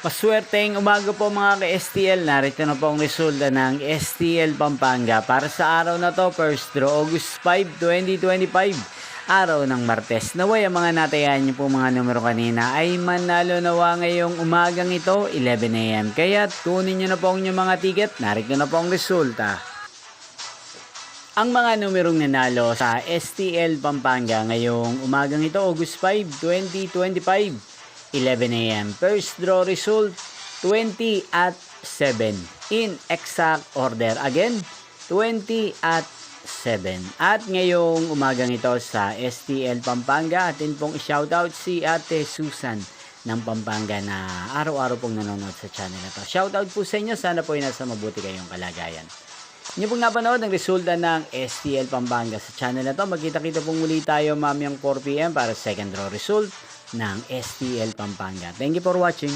Maswerteng umaga po mga ka-STL. Narito na po ang resulta ng STL Pampanga para sa araw na to, first draw August 5, 2025. Araw ng Martes. Naway ang mga natayan niyo po mga numero kanina ay manalo nawa ngayong umagang ito, 11 AM. Kaya tunin niyo na po ang inyong mga ticket. Narito na po ang resulta. Ang mga numerong nanalo sa STL Pampanga ngayong umagang ito, August 5, 2025. 11 AM. First draw result, 20 at 7. In exact order. Again, 20 at 7. At ngayong umagang ito sa STL Pampanga, atin pong shoutout si Ate Susan ng Pampanga na araw-araw pong nanonood sa channel na to. Shoutout po sa inyo. Sana po ay nasa mabuti kayong kalagayan. Inyo pong napanood ang resulta ng STL Pampanga sa channel na to. Magkita-kita pong muli tayo mamayang 4 PM para second draw result ng STL Pampanga. Thank you for watching.